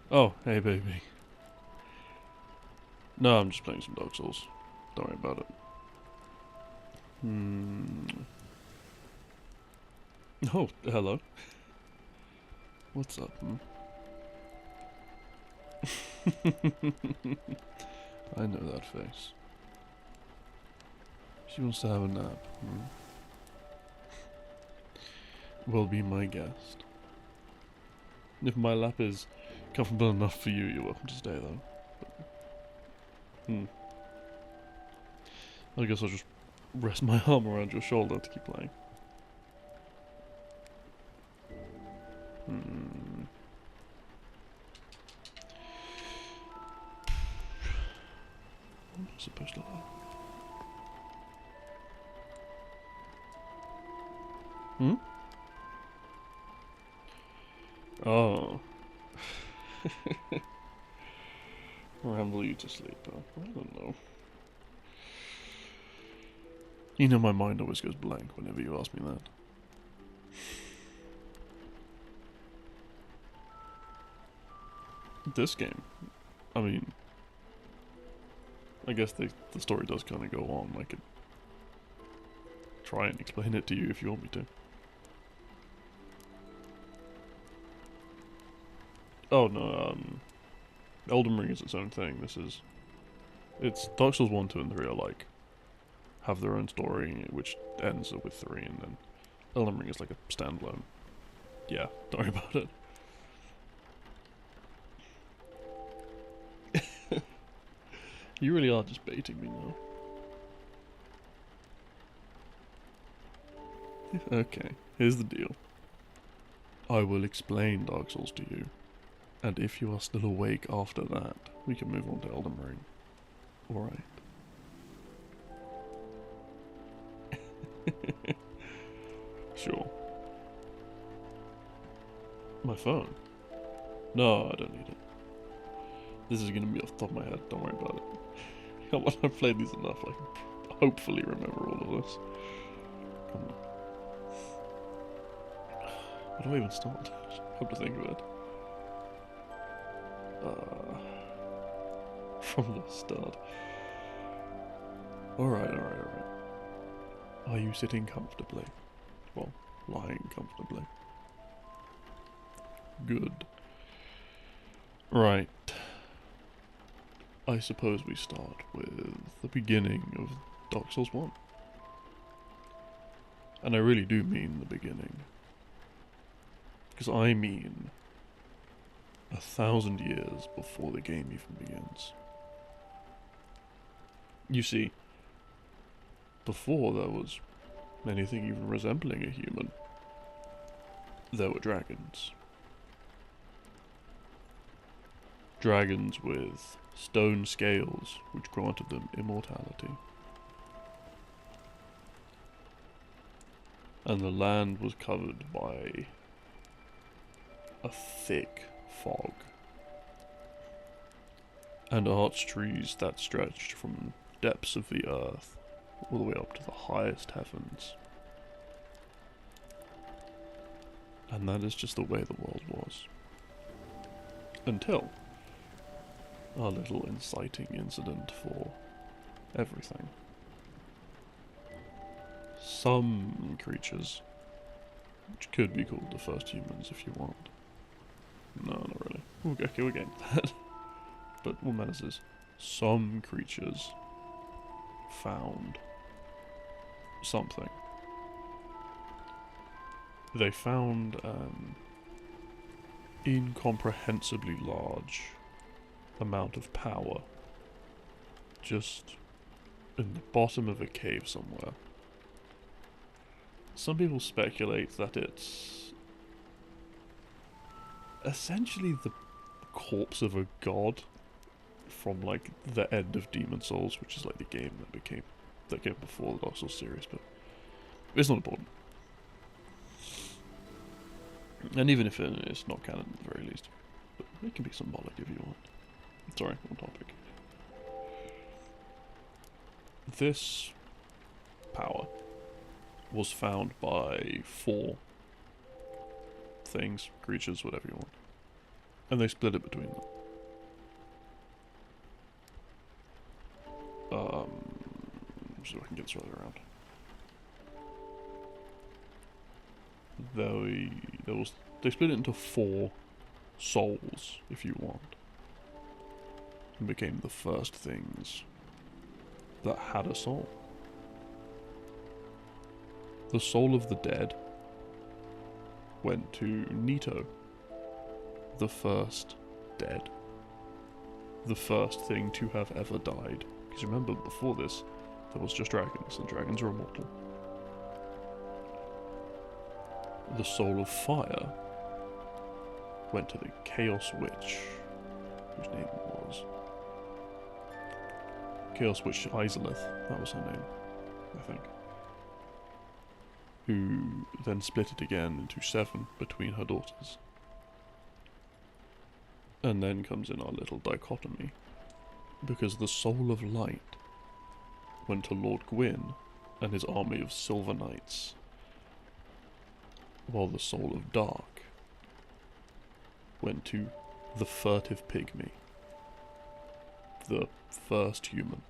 Oh, hey baby. No, I'm just playing some Dark Souls. Don't worry about it. Hmm. Oh, hello. What's up? I know that face. She wants to have a nap. Well, be my guest. If my lap is comfortable enough for you, you're welcome to stay though. Hmm. I guess I'll just rest my arm around your shoulder to keep playing. Hmm. What am I supposed to learn? Hmm? Oh. Ramble you to sleep, huh? I don't know. You know my mind always goes blank whenever you ask me that. This game, I mean, I guess the story does kind of go on. I could try and explain it to you if you want me to. Oh no, Elden Ring is its own thing. It's Dark Souls 1, 2, and 3 are like, have their own story, which ends with 3, and then Elden Ring is like a standalone. Yeah, don't worry about it. You really are just baiting me now. Okay, here's the deal. I will explain Dark Souls to you, and if you are still awake after that, we can move on to Elden Ring. Alright. Sure. My phone? No, I don't need it. This is gonna be off the top of my head, don't worry about it. Once I've played these enough, I can hopefully remember all of this. Come on. Where do I even start? I have to think of it. From the start. Alright. Are you sitting comfortably? Well, lying comfortably. Good. Right. I suppose we start with the beginning of Dark Souls 1. And I really do mean the beginning. Because I mean 1,000 years before the game even begins. You see, before there was anything even resembling a human, there were dragons. Dragons with stone scales which granted them immortality. And the land was covered by a thick fog and arch trees that stretched from the depths of the earth all the way up to the highest heavens. And that is just the way the world was. Until a little inciting incident for everything. Some creatures, which could be called the first humans if you want. No, not really. Okay, we're getting to that. But what matters is, some creatures found something. They found an incomprehensibly large amount of power just in the bottom of a cave somewhere. Some people speculate that it's essentially the corpse of a god from like the end of Demon Souls, which is like the game that came before the Dark Souls series, but it's not important. And even if it's not canon at the very least, but it can be symbolic if you want. Sorry, on topic. This power was found by 4 things, creatures, whatever you want. And they split it between them. So I can get this right around. They split it into 4 souls, if you want. And became the first things that had a soul. The soul of the dead went to Nito, the first dead. The first thing to have ever died. Because remember, before this, there was just dragons, and dragons are immortal. The soul of fire went to the Chaos Witch, whose name was Chaos Witch Izalith, that was her name, I think. Who then split it again into 7 between her daughters. And then comes in our little dichotomy, because the soul of light went to Lord Gwyn and his army of Silver Knights, while the soul of dark went to the furtive pygmy, the first human.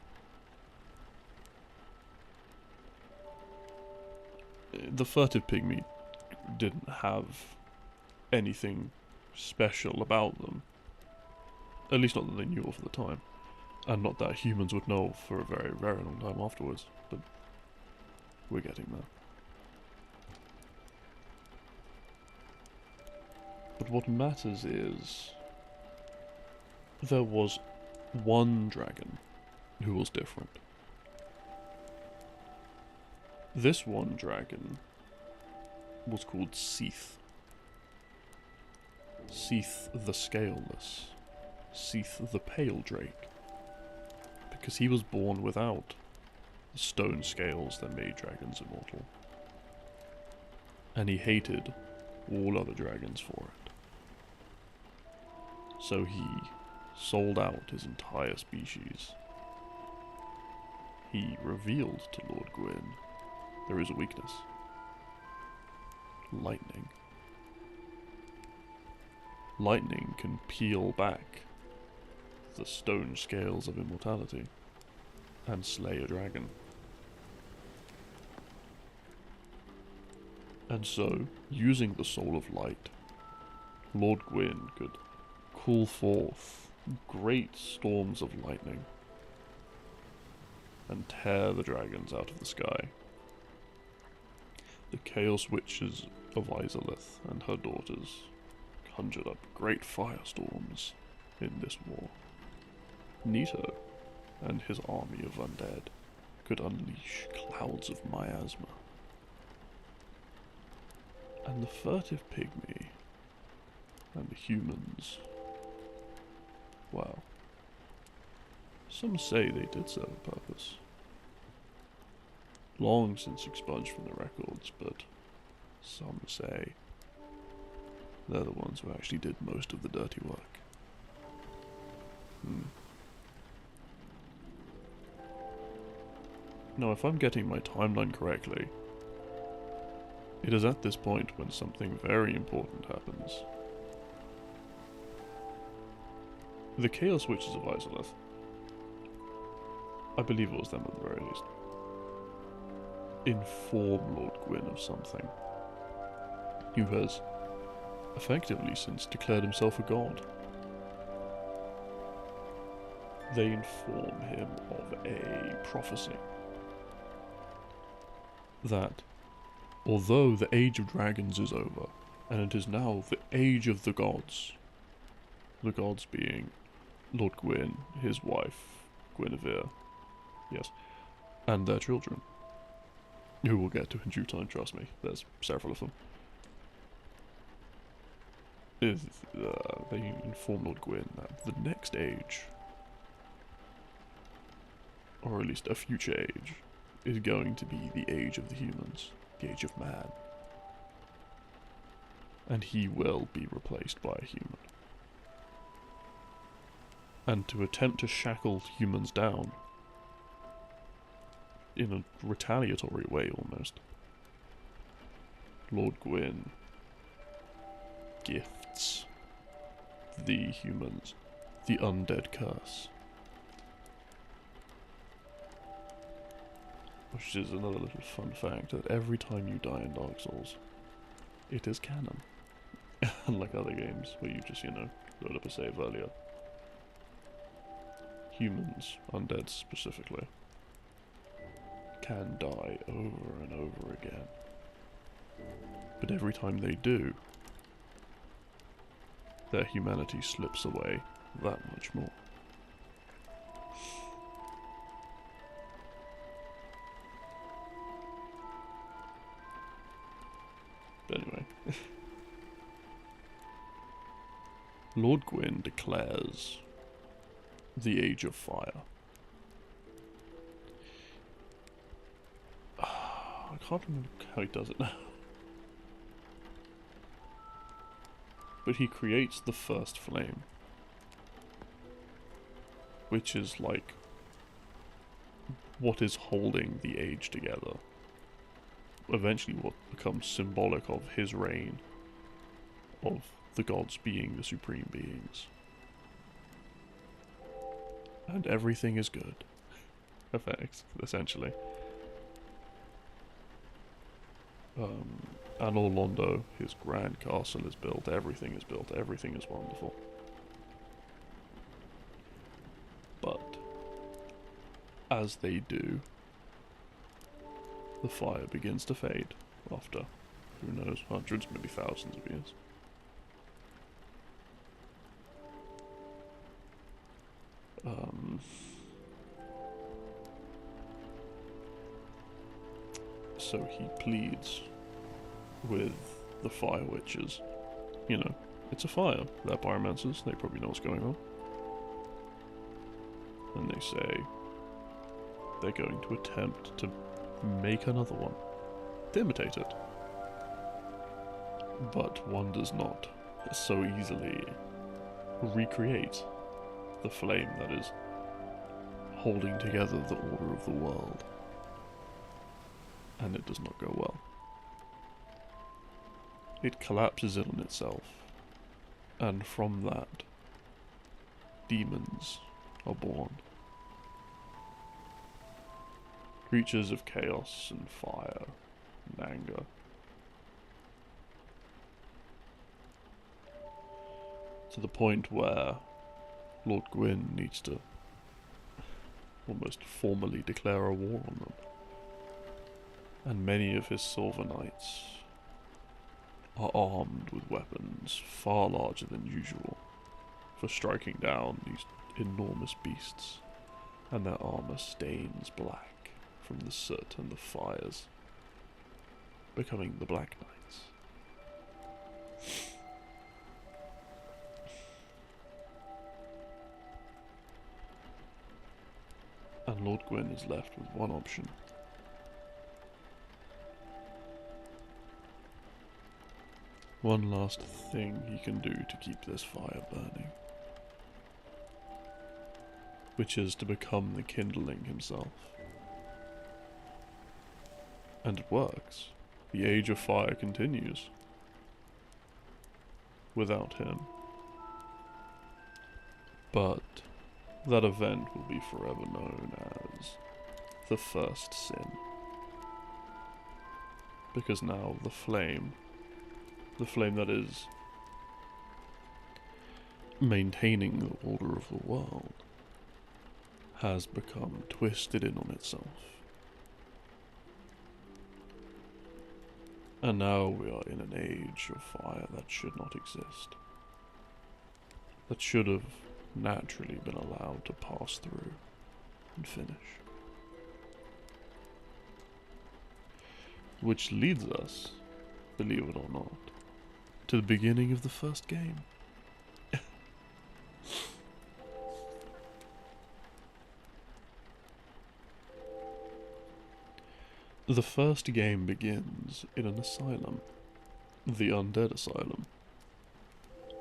The furtive pygmy didn't have anything special about them, at least not that they knew of at the time, and not that humans would know for a very, very long time afterwards, but we're getting there. But what matters is, there was one dragon who was different. This one dragon was called Seath. Seath the Scaleless. Seath the Pale Drake. Because he was born without the stone scales that made dragons immortal. And he hated all other dragons for it. So he sold out his entire species. He revealed to Lord Gwyn there is a weakness. Lightning. Lightning can peel back the stone scales of immortality and slay a dragon. And so, using the soul of light, Lord Gwyn could call forth great storms of lightning and tear the dragons out of the sky. The Chaos Witches of Izalith and her daughters conjured up great firestorms in this war. Nito and his army of undead could unleash clouds of miasma. And the furtive pygmy and the humans, well, some say they did serve a purpose. Long since expunged from the records, but some say they're the ones who actually did most of the dirty work. Now, if I'm getting my timeline correctly, it is at this point when something very important happens. The Chaos Witches of Izalith, I believe it was them at the very least, inform Lord Gwyn of something, who has effectively since declared himself a god. They inform him of a prophecy that although the age of dragons is over, and it is now the age of the gods being Lord Gwyn, his wife, Guinevere, yes, and their children, who we'll get to in due time, trust me, there's several of them. They inform Lord Gwyn that the next age, or at least a future age, is going to be the age of the humans, the age of man. And he will be replaced by a human. And to attempt to shackle humans down, in a retaliatory way almost, Lord Gwyn gifts the humans the undead curse. Which is another little fun fact, that every time you die in Dark Souls, it is canon. Unlike other games, where you just, load up a save earlier. Humans, undead specifically, can die over and over again. But every time they do, their humanity slips away that much more. But anyway. Lord Gwyn declares the Age of Fire. I can't remember how he does it now. But he creates the first flame, which is like what is holding the age together. Eventually what becomes symbolic of his reign, of the gods being the supreme beings. And everything is good. Effects, essentially. Anor Londo, his grand castle is built, everything is built, everything is wonderful. But, as they do, the fire begins to fade after, who knows, hundreds, maybe thousands of years. So he pleads with the fire witches. It's a fire. They're pyromancers, they probably know what's going on. And they say they're going to attempt to make another one, to imitate it. But one does not so easily recreate the flame that is holding together the order of the world. And it does not go well. It collapses in on itself, and from that, demons are born. Creatures of chaos and fire and anger. To the point where Lord Gwyn needs to almost formally declare a war on them. And many of his Silver Knights are armed with weapons far larger than usual for striking down these enormous beasts, and their armor stains black from the soot and the fires, becoming the Black Knights. And Lord Gwyn is left with one option. One last thing he can do to keep this fire burning, which is to become the kindling himself. And it works. The Age of Fire continues without him. But that event will be forever known as the First Sin. Because now the flame that is maintaining the order of the world, has become twisted in on itself. And now we are in an age of fire that should not exist. That should have naturally been allowed to pass through and finish. Which leads us, believe it or not, to the beginning of the first game. The first game begins in an asylum, the Undead Asylum,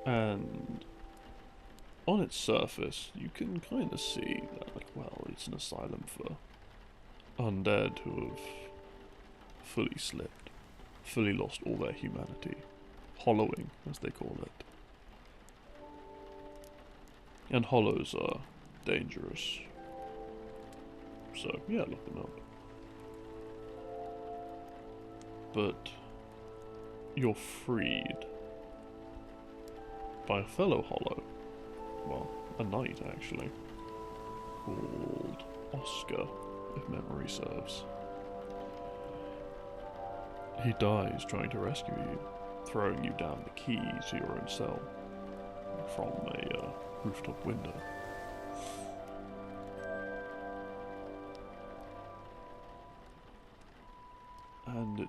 and on its surface you can kind of see that, it's an asylum for undead who have fully slipped, fully lost all their humanity, hollowing as they call it. And hollows are dangerous. So, yeah, look them up. But you're freed by a fellow hollow. Well, a knight, actually. Called Oscar, if memory serves. He dies trying to rescue you, throwing you down the key to your own cell from a rooftop window. And it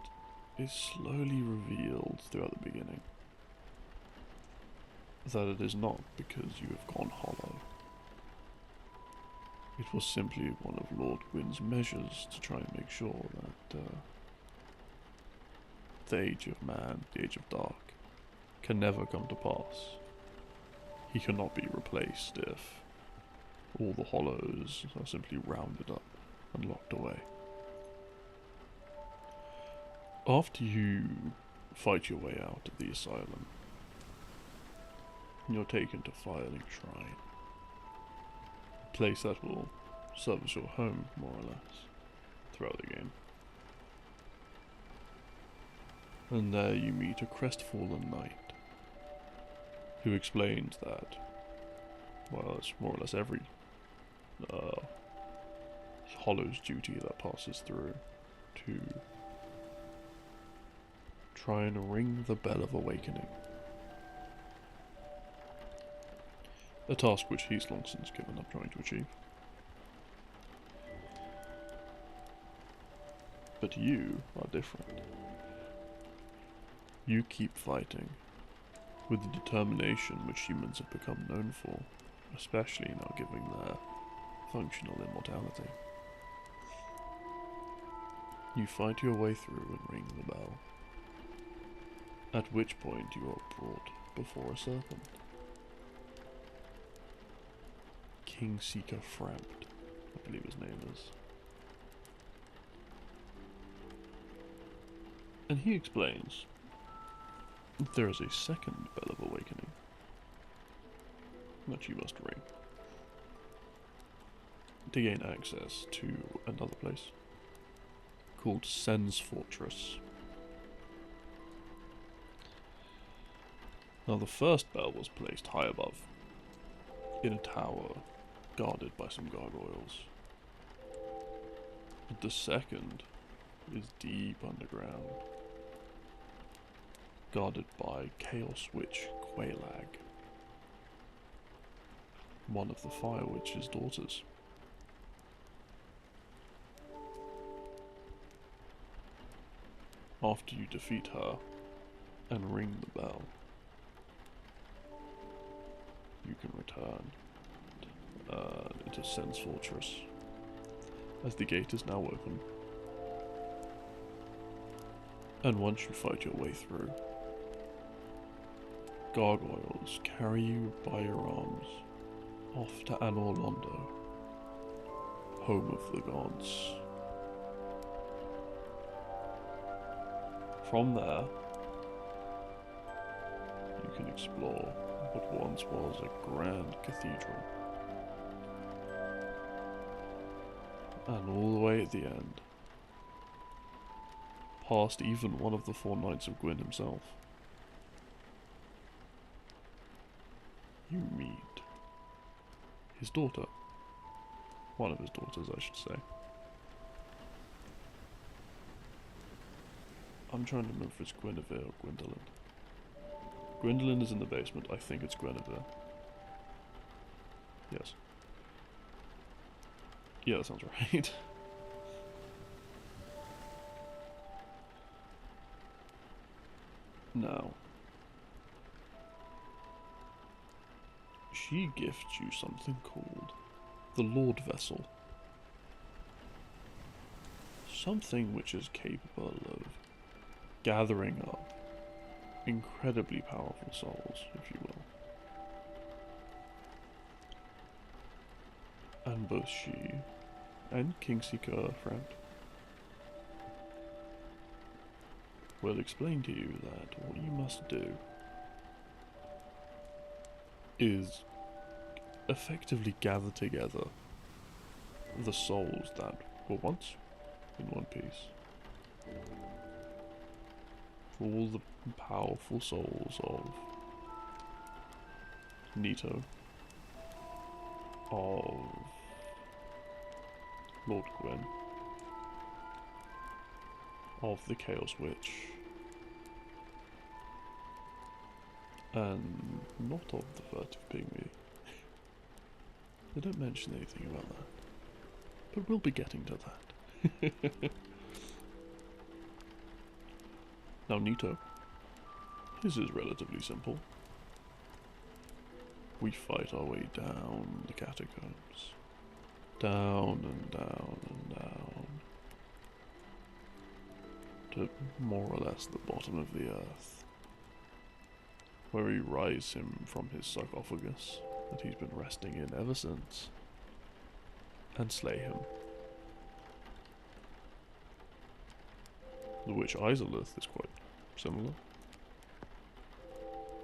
is slowly revealed throughout the beginning that it is not because you have gone hollow. It was simply one of Lord Gwyn's measures to try and make sure that the age of man, the age of dark, can never come to pass. He cannot be replaced if all the hollows are simply rounded up and locked away. After you fight your way out of the asylum, you're taken to Firelink Shrine, a place that will serve as your home, more or less, throughout the game. And there you meet a crestfallen knight, who explains that, well, it's more or less every hollow's duty that passes through to try and ring the bell of awakening. A task which he's long since given up trying to achieve. But you are different. You keep fighting, with the determination which humans have become known for, especially now given their functional immortality. You fight your way through and ring the bell, at which point you are brought before a serpent. King Seeker Frampt, I believe his name is. And he explains that there is a second bell of awakening that you must ring to gain access to another place called Sen's Fortress. Now the first bell was placed high above, in a tower guarded by some gargoyles. But the second is deep underground, guarded by Chaos Witch Quailag, one of the Fire Witch's daughters. After you defeat her and ring the bell, you can return into Sen's Fortress, as the gate is now open. And once you fight your way through, gargoyles carry you by your arms off to Anor Londo, home of the gods. From there, you can explore what once was a grand cathedral. And all the way at the end, past even one of the four Knights of Gwyn himself, you meet his daughter. One of his daughters, I should say. I'm trying to remember if it's Guinevere or Gwendolyn. Gwendolyn is in the basement. I think it's Guinevere. Yes. Yeah, that sounds right. Now, she gifts you something called the Lord Vessel. Something which is capable of gathering up incredibly powerful souls, if you will. And both she and Kingseeker Frampt will explain to you that what you must do is effectively gather together the souls that were once in one piece. For all the powerful souls of Nito, of Lord Gwyn, of the Chaos Witch, and not of the Furtive Pygmy. They don't mention anything about that, but we'll be getting to that. Now Nito, his is relatively simple. We fight our way down the catacombs, down and down and down, to more or less the bottom of the earth, where we rise him from his sarcophagus that he's been resting in ever since, and slay him. The witch Izalith is quite similar.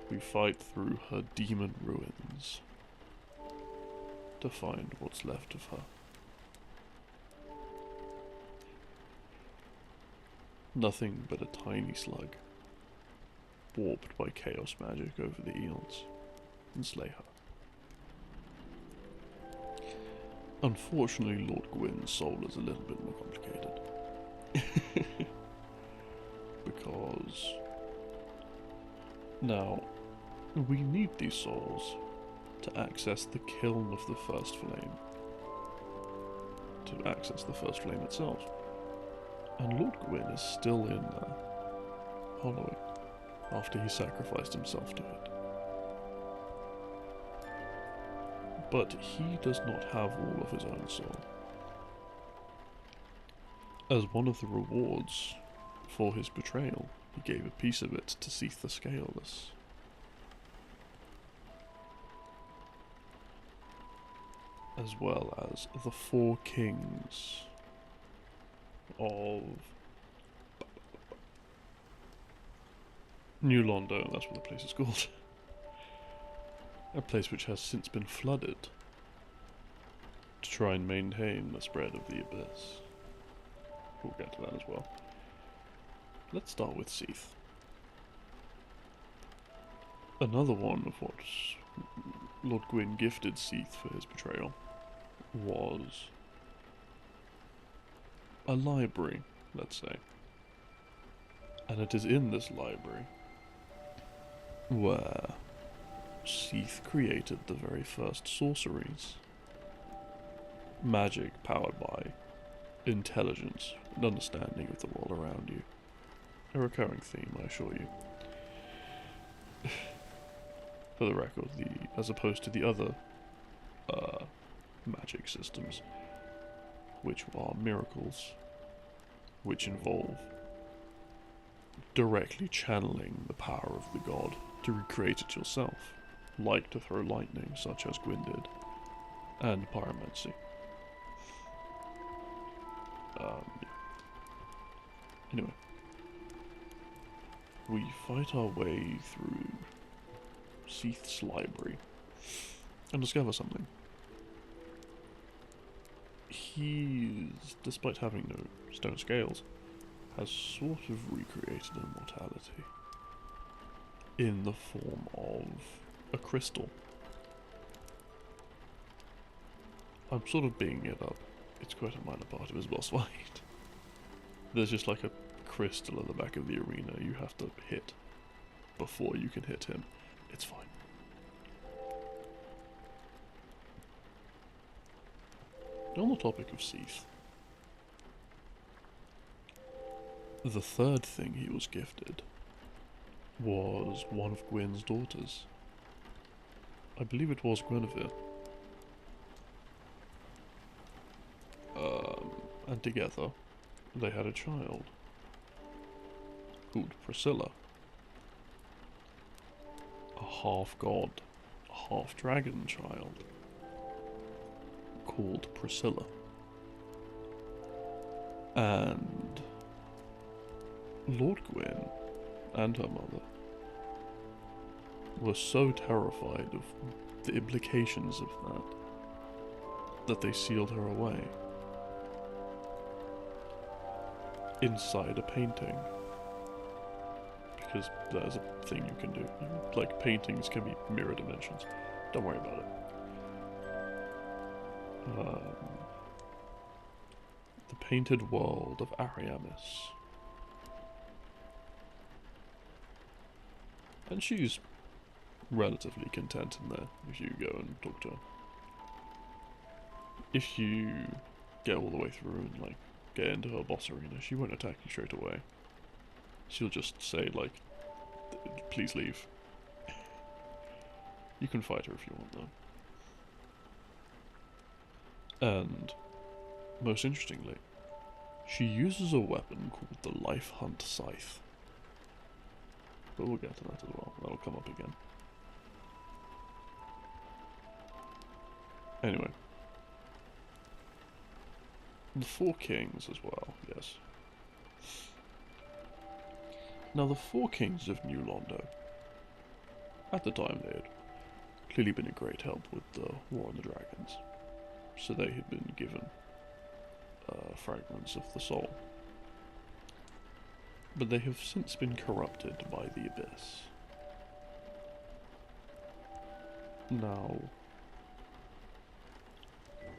We fight through her demon ruins to find what's left of her. Nothing but a tiny slug, warped by chaos magic over the eons, and slay her. Unfortunately, Lord Gwyn's soul is a little bit more complicated. Because now we need these souls to access the kiln of the first flame, to access the first flame itself. And Lord Gwyn is still in there, hollowing, after he sacrificed himself to it. But he does not have all of his own soul. As one of the rewards for his betrayal, he gave a piece of it to Seath the Scaleless. As well as the 4 kings of New Londo, that's what the place is called. A place which has since been flooded to try and maintain the spread of the abyss. We'll get to that as well. Let's start with Seath. Another one of what Lord Gwyn gifted Seath for his betrayal was a library, let's say. And it is in this library where Seath created the very first sorceries. Magic powered by intelligence and understanding of the world around you. A recurring theme, I assure you. For the record, as opposed to the other magic systems, which are miracles, which involve directly channeling the power of the god to recreate it yourself, like to throw lightning, such as Gwyn did, and pyromancy. Anyway, we fight our way through Seath's library and discover something. He's, despite having no stone scales, has sort of recreated immortality in the form of a crystal. I'm sort of bigging it up. It's quite a minor part of his boss fight. There's just like a crystal at the back of the arena you have to hit before you can hit him. It's fine. On the topic of Seath, the third thing he was gifted was one of Gwyn's daughters. I believe it was Guinevere. And together, they had a child called Priscilla. A half-god, half-dragon child called Priscilla. And Lord Gwyn and her mother were so terrified of the implications of that they sealed her away inside a painting. Because that is a thing you can do. Like, paintings can be mirror dimensions. Don't worry about it. The painted world of Ariamis. And she's relatively content in there if you go and talk to her. If you get all the way through and, like, get into her boss arena, she won't attack you straight away. She'll just say, like, please leave. You can fight her if you want, though. And, most interestingly, she uses a weapon called the Life Hunt Scythe. But we'll get to that as well. That'll come up again. Anyway. The Four Kings as well, yes. Now the Four Kings of New Londo, at the time they had clearly been a great help with the War on the Dragons. So they had been given fragments of the soul. But they have since been corrupted by the Abyss. Now,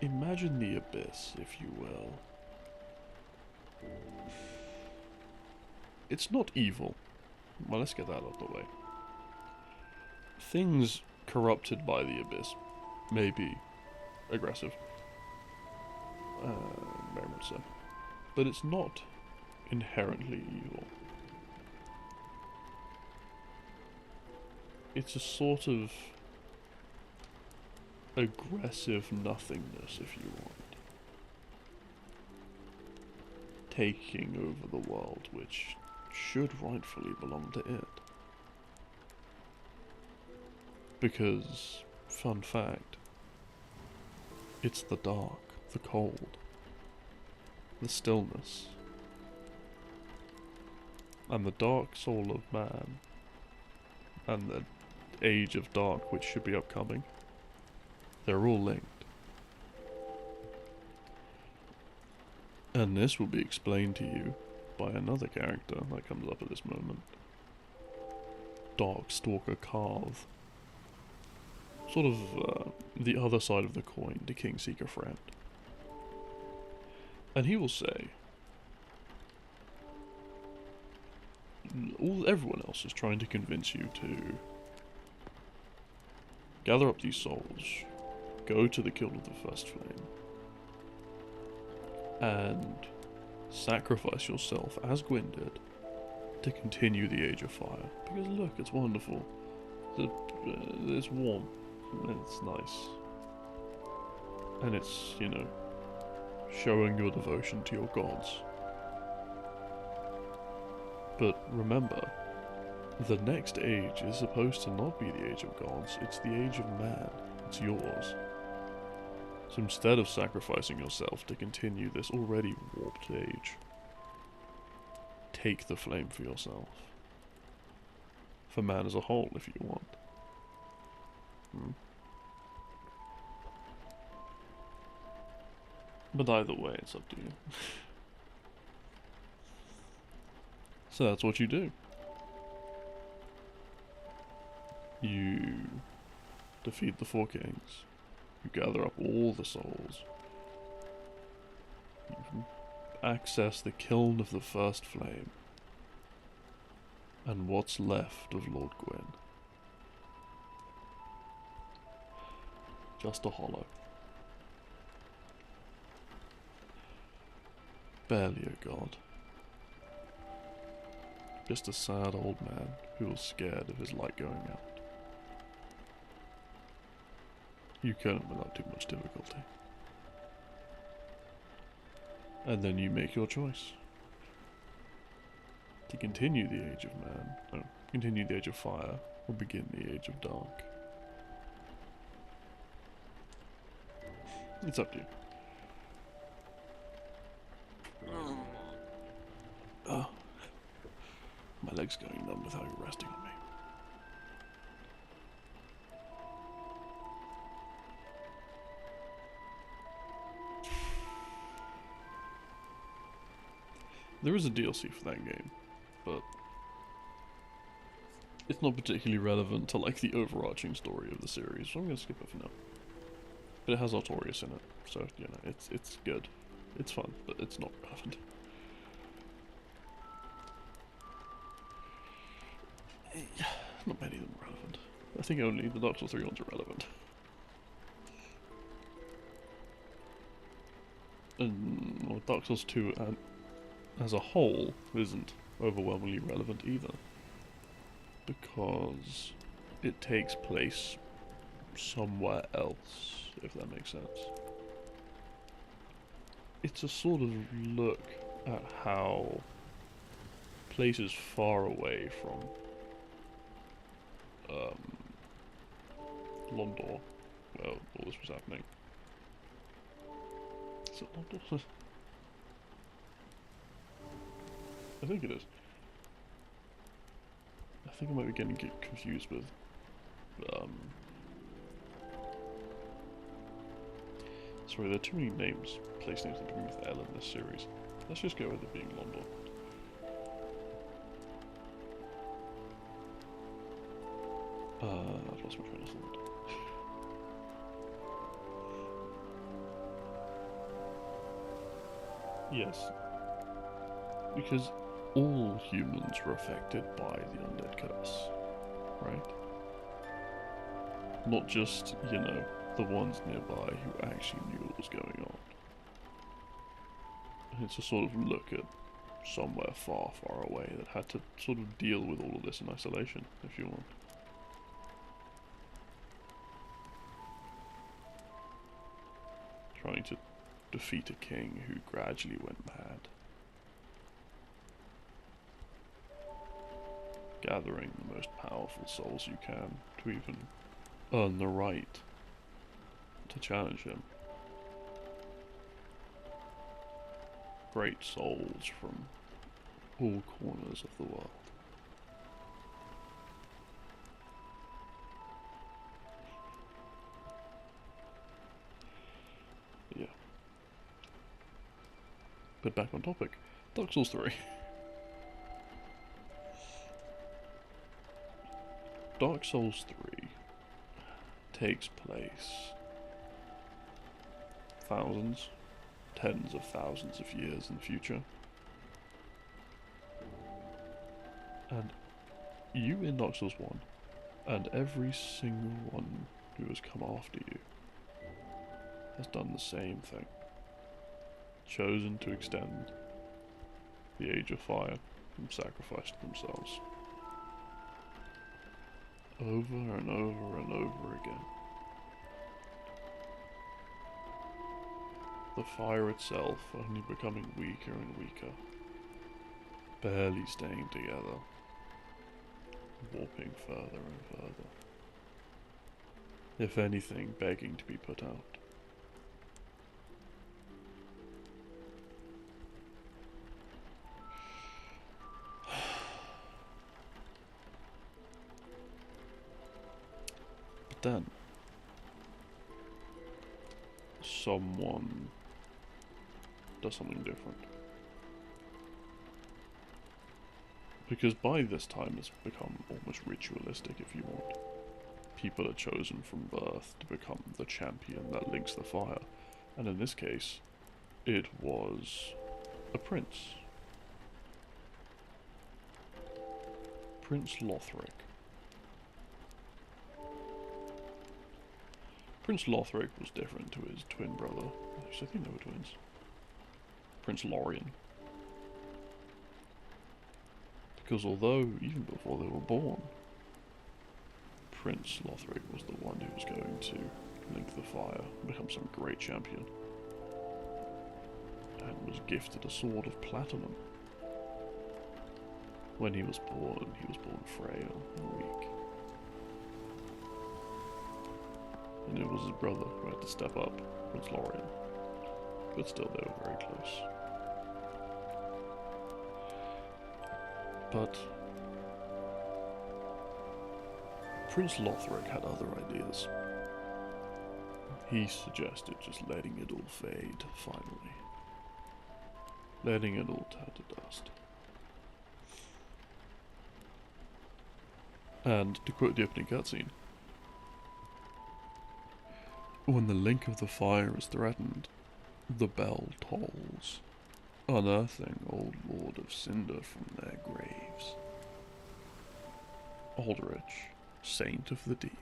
imagine the Abyss, if you will. It's not evil. Well, let's get that out of the way. Things corrupted by the Abyss may be aggressive. Very much so. But it's not inherently evil. It's a sort of aggressive nothingness, if you want. Taking over the world, which should rightfully belong to it. Because, fun fact, it's the dark, the cold, the stillness, and the dark soul of man, and the age of dark which should be upcoming. They're all linked. And this will be explained to you by another character that comes up at this moment. Darkstalker Carve. Sort of the other side of the coin to Kingseeker Friend. And he will say, everyone else is trying to convince you to gather up these souls, go to the Guild of the First Flame, and sacrifice yourself as Gwyn did to continue the Age of Fire. Because look, it's wonderful. It's warm. It's nice. And it's, you know, showing your devotion to your gods. But remember, the next age is supposed to not be the Age of Gods, it's the Age of Man. It's yours. So instead of sacrificing yourself to continue this already warped age, take the flame for yourself. For man as a whole, if you want. But either way, it's up to you. So that's what you do. You defeat the Four Kings. You gather up all the souls. You access the kiln of the First Flame. And what's left of Lord Gwyn? Just a hollow. Barely a god. Just a sad old man who was scared of his light going out. You kill him without too much difficulty. And then you make your choice. To continue the Age of Man, no, continue the Age of Fire, or begin the Age of Dark. It's up to you. My leg's going numb without you resting on me. There is a DLC for that game, but it's not particularly relevant to like the overarching story of the series, so I'm gonna skip it for now. But it has Artorias in it, so you know, it's good. It's fun, but it's not relevant. Not many of them are relevant. I think only the Dark Souls 3 ones are relevant. And well, Dark Souls 2 as a whole isn't overwhelmingly relevant either, because it takes place somewhere else, if that makes sense. It's a sort of look at how places far away from Londor, where all this was happening. Is it Londor? I think it is. I think I might be getting confused with sorry, there are too many names, place names that begin with L in this series. Let's just go with it being Londor. I've lost my train of thought. Yes. Because all humans were affected by the undead curse, right? Not just, you know, the ones nearby who actually knew what was going on. And it's a sort of look at somewhere far, far away that had to sort of deal with all of this in isolation, if you want. Trying to defeat a king who gradually went mad. Gathering the most powerful souls you can to even earn the right to challenge him. Great souls from all corners of the world. Yeah. But back on topic. Dark Souls 3. Dark Souls 3 takes place thousands, tens of thousands of years in the future. And you in Dark Souls 1, and every single one who has come after you, has done the same thing. Chosen to extend the Age of Fire and sacrificed themselves. Over and over and over again. The fire itself only becoming weaker and weaker, barely staying together, warping further and further. If anything, begging to be put out. But then, someone does something different. Because by this time it's become almost ritualistic, if you want. People are chosen from birth to become the champion that links the fire. And in this case, it was a prince. Prince Lothric. Prince Lothric was different to his twin brother. Actually, I think they were twins. Prince Lorien. Because although, even before they were born, Prince Lothric was the one who was going to link the fire and become some great champion. And was gifted a sword of platinum. When he was born frail and weak. And it was his brother who had to step up, Prince Lorien. But still, they were very close. But Prince Lothric had other ideas. He suggested just letting it all fade, finally. letting it all turn to dust. And, to quote the opening cutscene, when the link of the fire is threatened, the bell tolls, unearthing Old Lord of Cinder from their graves. Aldrich, Saint of the Deep,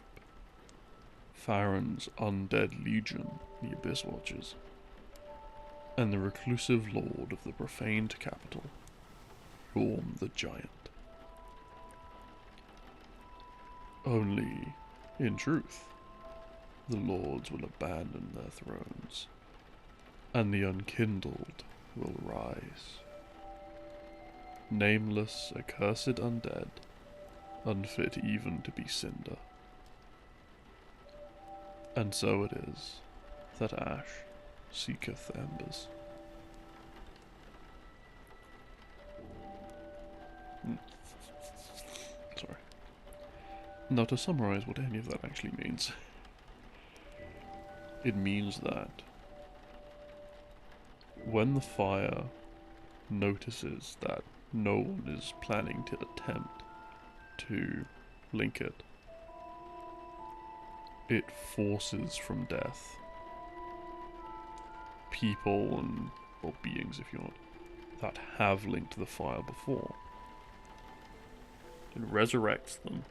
Farron's undead legion, the Abyss Watchers, and the reclusive lord of the profaned capital, Yorm the Giant. Only, in truth, the lords will abandon their thrones, and the unkindled will rise. Nameless, accursed undead, unfit even to be cinder. And so it is that ash seeketh embers. Sorry. Now, to summarize what any of that actually means, it means that when the fire notices that no one is planning to attempt to link it, it forces from death people and, or beings if you want, that have linked the fire before. It resurrects them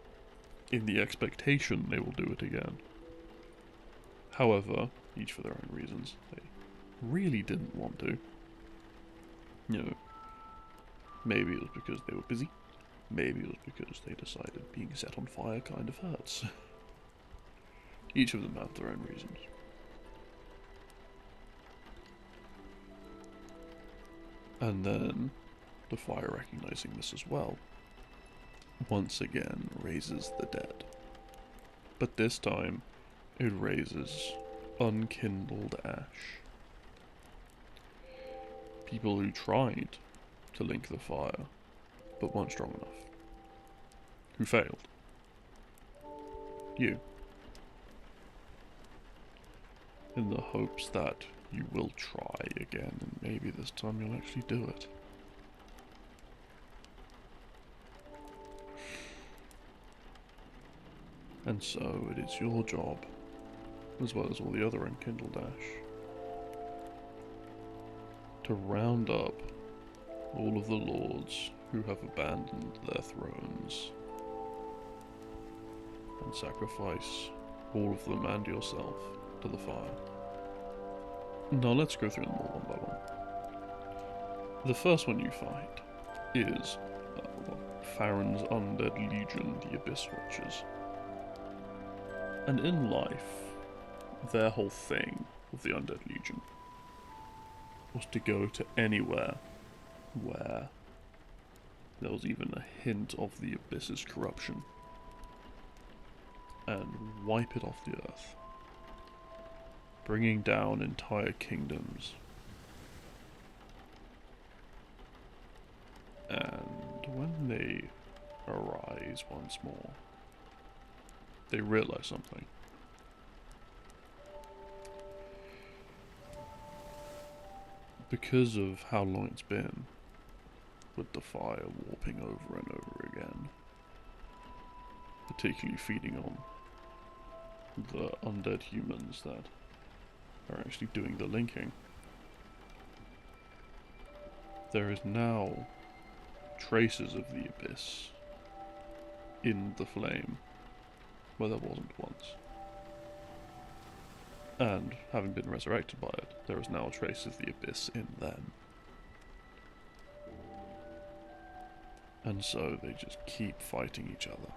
in the expectation they will do it again. However, each for their own reasons, they really didn't want to. You know, maybe it was because they were busy, maybe it was because they decided being set on fire kind of hurts. Each of them have their own reasons. And then, the fire recognizing this as well, once again raises the dead. But this time, it raises unkindled ash. People who tried to link the fire, but weren't strong enough. Who failed. You. In the hopes that you will try again, and maybe this time you'll actually do it. And so it is your job, as well as all the other unkindled ash, to round up all of the lords who have abandoned their thrones, and sacrifice all of them and yourself to the fire. Now let's go through them all one by one. The first one you find is Farron's undead legion, the Abyss Watchers. And in life, their whole thing with the undead legion was to go to anywhere where there was even a hint of the Abyss's corruption and wipe it off the earth, bringing down entire kingdoms. And when they arise once more, they realize something. Because of how long it's been, with the fire warping over and over again, particularly feeding on the undead humans that are actually doing the linking, there is now traces of the Abyss in the flame where there wasn't once. And, having been resurrected by it, there is now a trace of the Abyss in them. And so they just keep fighting each other,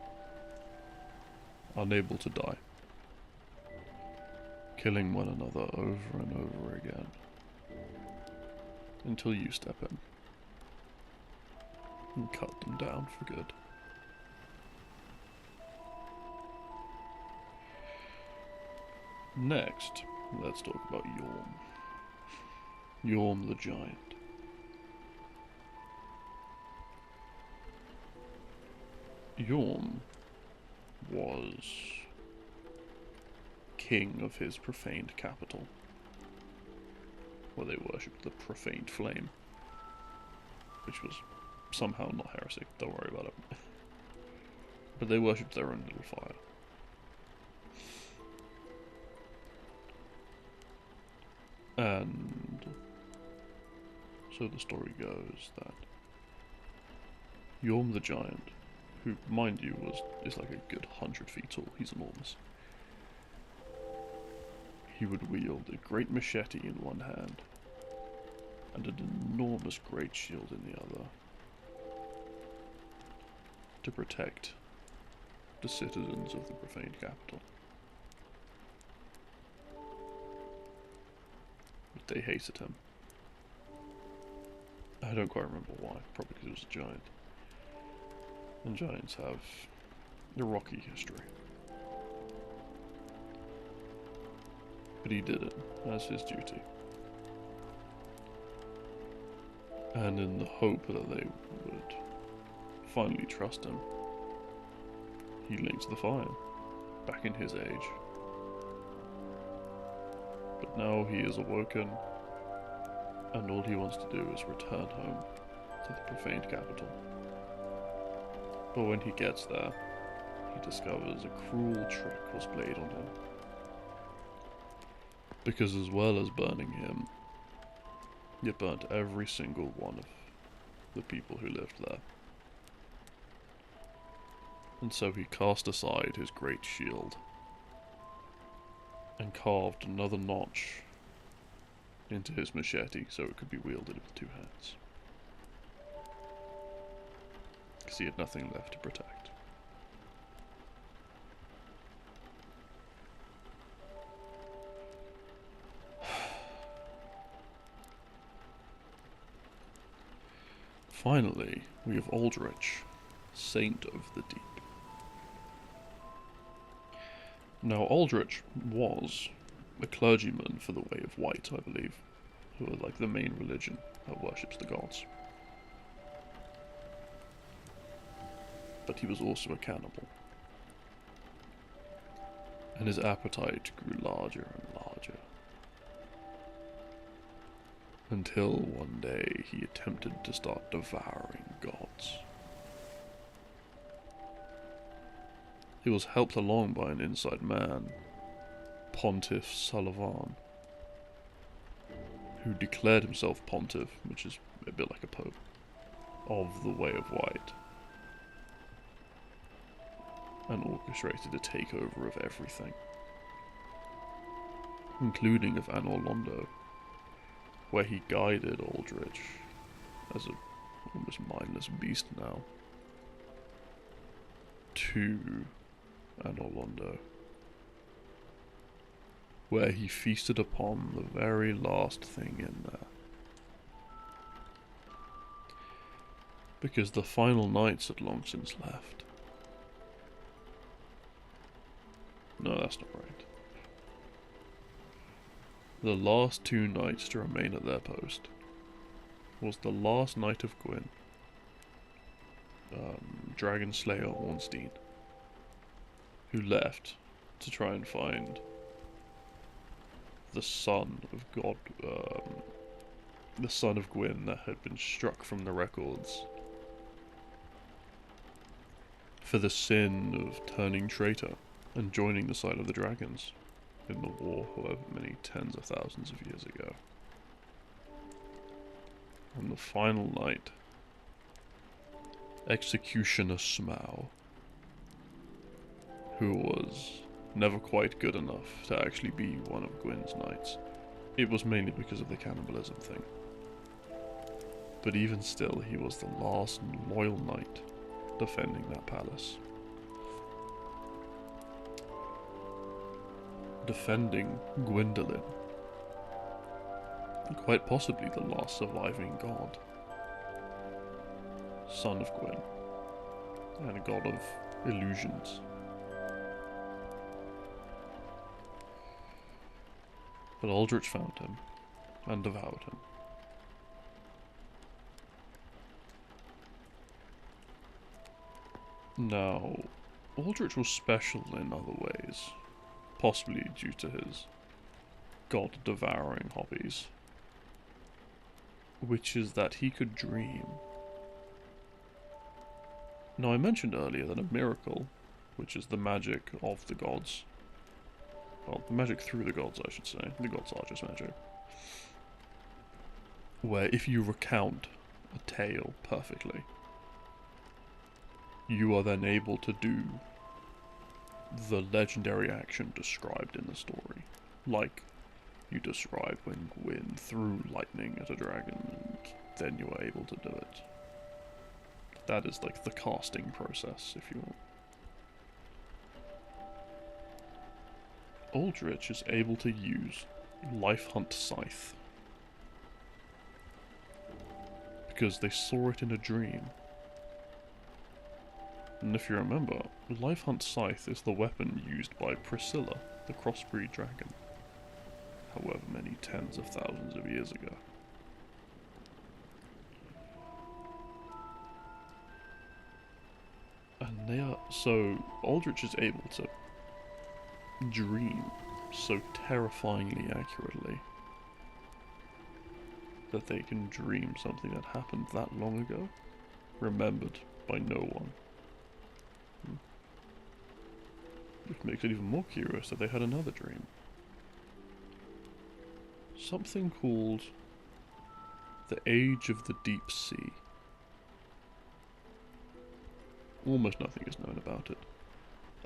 unable to die, killing one another over and over again, until you step in and cut them down for good. Next, let's talk about Yorm. Yorm the Giant. Yorm was king of his profaned capital, where they worshipped the profaned flame. which was somehow not heresy, don't worry about it. But they worshipped their own little fire. And so the story goes that Yorm the Giant, who, mind you, is like a good 100 feet tall, he's enormous. He would wield a great machete in one hand and an enormous great shield in the other to protect the citizens of the profaned capital. But they hated him. I don't quite remember why, probably because he was a giant. And giants have a rocky history. But he did it as his duty. And in the hope that they would finally trust him, he linked the fire, back in his age. But now he is awoken, and all he wants to do is return home to the profaned capital. But when he gets there, he discovers a cruel trick was played on him. Because as well as burning him, it burnt every single one of the people who lived there. And so he cast aside his great shield and carved another notch into his machete so it could be wielded with two hands. Because he had nothing left to protect. Finally, we have Aldrich, Saint of the Deep. Now, Aldrich was a clergyman for the Way of White, I believe, who are like the main religion that worships the gods. But he was also a cannibal. And his appetite grew larger and larger. Until one day he attempted to start devouring gods. He was helped along by an inside man, Pontiff Sullivan, who declared himself Pontiff, which is a bit like a pope, of the Way of White, and orchestrated a takeover of everything, including of Anor Londo, where he guided Aldrich as a almost mindless beast now to Anor Londo, where he feasted upon the very last thing in there. Because the final knights had long since left. No, that's not right. The last two knights to remain at their post was the last knight of Gwyn, Dragon Slayer Ornstein, who left to try and find the son of God, the son of Gwyn that had been struck from the records for the sin of turning traitor and joining the side of the dragons in the war however many tens of thousands of years ago. And the final knight, Executioner Smough, who was never quite good enough to actually be one of Gwyn's knights. It was mainly because of the cannibalism thing. But even still, he was the last loyal knight defending that palace. Defending Gwyndolin. Quite possibly the last surviving god. Son of Gwyn. And a god of illusions. But Aldrich found him, and devoured him. Now, Aldrich was special in other ways, possibly due to his god-devouring hobbies, which is that he could dream Now I mentioned earlier that a miracle, which is the magic of the gods, well, the magic through the gods I should say, the gods are just magic, where if you recount a tale perfectly, you are then able to do the legendary action described in the story. Like you describe when Gwyn threw lightning at a dragon and then you were able to do it. That is like the casting process, if you want. Aldrich is able to use Life Hunt Scythe because they saw it in a dream. And if you remember, Life Hunt Scythe is the weapon used by Priscilla, the crossbreed dragon, however many tens of thousands of years ago. And they are, so Aldrich is able to dream so terrifyingly accurately that they can dream something that happened that long ago, remembered by no one. Which makes it even more curious that they had another dream. Something called the Age of the Deep Sea. Almost nothing is known about it,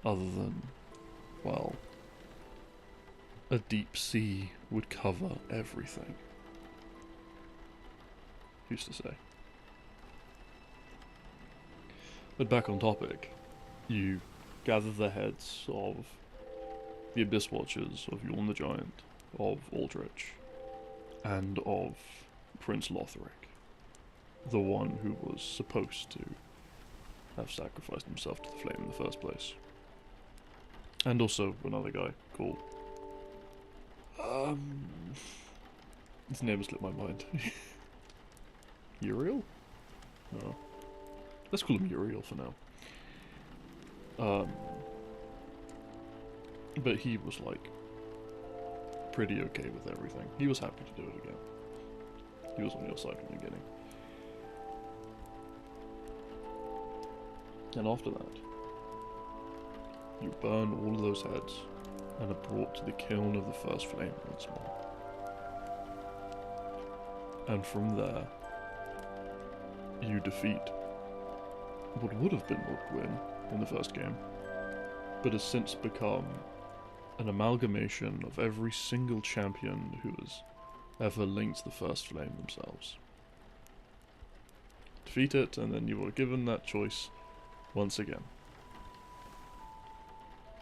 other than, well, a deep sea would cover everything. Used to say. But back on topic, you gather the heads of the Abyss Watchers, of Yorn the Giant, of Aldrich, and of Prince Lothric, the one who was supposed to have sacrificed himself to the flame in the first place. And also another guy called... his name slipped my mind. Uriel? No. Let's call him Uriel for now. But he was like pretty okay with everything. He was happy to do it again. He was on your side from the beginning. And after that, you burn all of those heads and are brought to the kiln of the first flame once more. And from there, you defeat what would have been Lord Gwyn in the first game, but has since become an amalgamation of every single champion who has ever linked the first flame themselves. Defeat it, and then you are given that choice once again.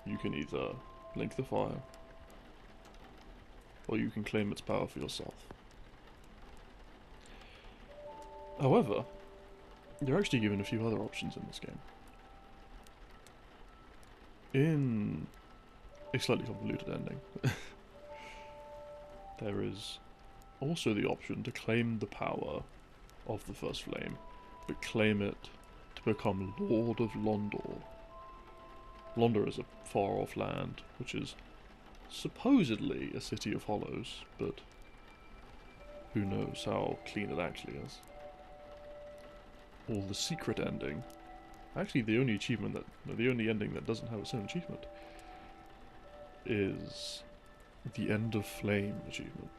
You can either link the fire, or you can claim its power for yourself. However, you're actually given a few other options in this game. In a slightly convoluted ending, there is also the option to claim the power of the first flame, but claim it to become Lord of Londor. Londor is a far-off land, which is supposedly a city of hollows, but who knows how clean it actually is. Or the secret ending. Actually, the only ending that doesn't have its own achievement is the End of Flame achievement,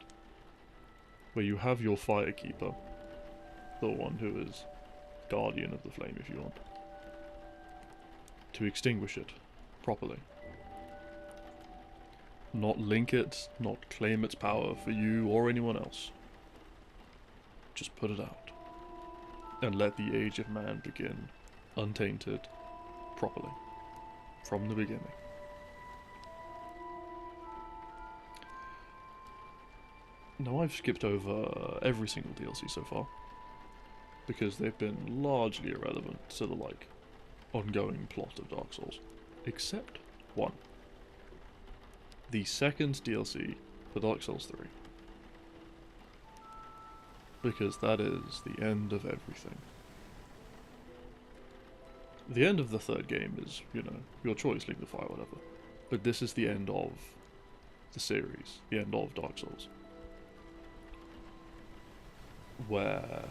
where you have your Firekeeper, the one who is guardian of the flame if you want, to extinguish it properly. Not link it, not claim its power for you or anyone else. Just put it out. And let the Age of Man begin, untainted, properly, from the beginning. Now I've skipped over every single DLC so far, because they've been largely irrelevant to the, ongoing plot of Dark Souls. Except one. The second DLC for Dark Souls 3. Because that is the end of everything. The end of the third game is, your choice, link the fire, whatever. But this is the end of the series, the end of Dark Souls. Where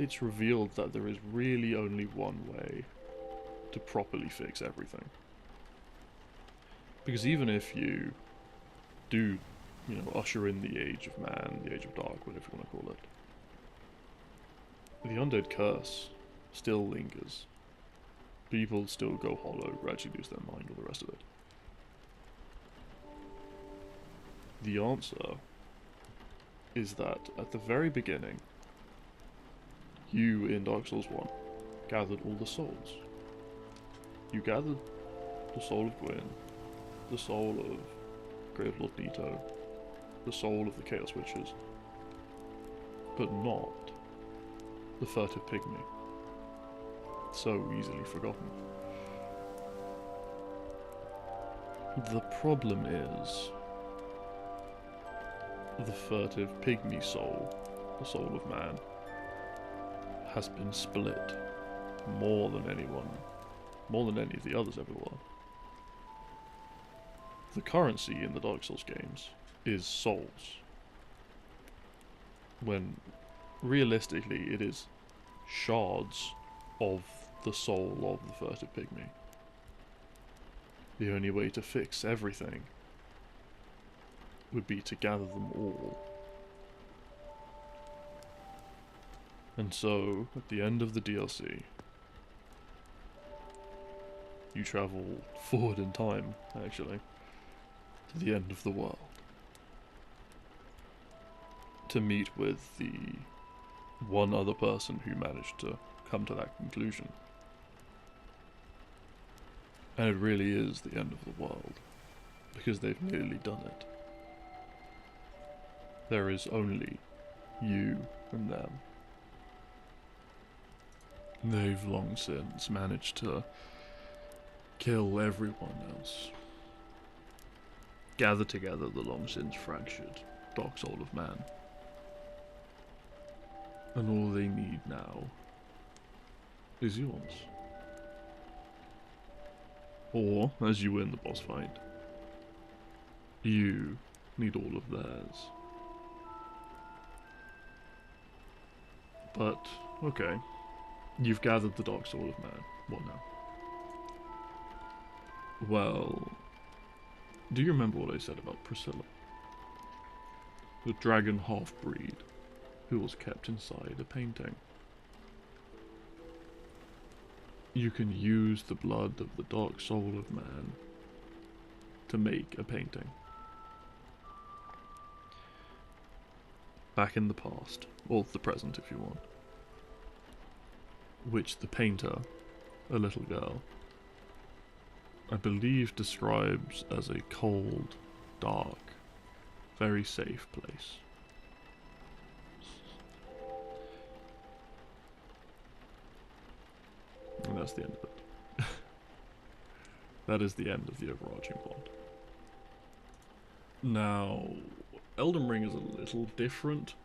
it's revealed that there is really only one way to properly fix everything. Because even if you do, you know, usher in the Age of Man, the Age of Dark, whatever you want to call it, the undead curse still lingers. People still go hollow, gradually lose their mind, all the rest of it. The answer is that at the very beginning, you in Dark Souls 1 gathered all the souls. You gathered the soul of Gwyn, the soul of Gravelord Nito, the soul of the Chaos Witches, but not the furtive pygmy, so easily forgotten. The problem is the furtive pygmy soul, the soul of man, has been split more than any of the others ever were. The currency in the Dark Souls games is souls, when realistically it is shards of the soul of the furtive pygmy. The only way to fix everything would be to gather them all. And so, at the end of the DLC, you travel forward in time, actually, to the end of the world, to meet with the one other person who managed to come to that conclusion. And it really is the end of the world, because they've nearly done it. There is only you and them. They've long since managed to kill everyone else. Gather together the long since fractured dark soul of man. And all they need now is yours. Or, as you win the boss fight, you need all of theirs. But, okay. You've gathered the dark soul of man. What now? Well, do you remember what I said about Priscilla? The dragon half-breed who was kept inside a painting. You can use the blood of the dark soul of man to make a painting. Back in the past, or the present if you want, which the painter, a little girl, I believe describes as a cold, dark, very safe place. And that's the end of it. That is the end of the overarching plot. Now, Elden Ring is a little different,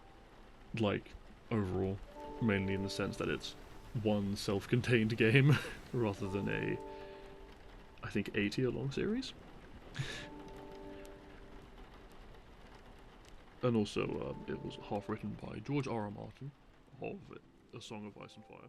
like, overall, mainly in the sense that it's one self-contained game, rather than a, I think, 80-year-long series. And also, it was half written by George R. R. Martin of A Song of Ice and Fire.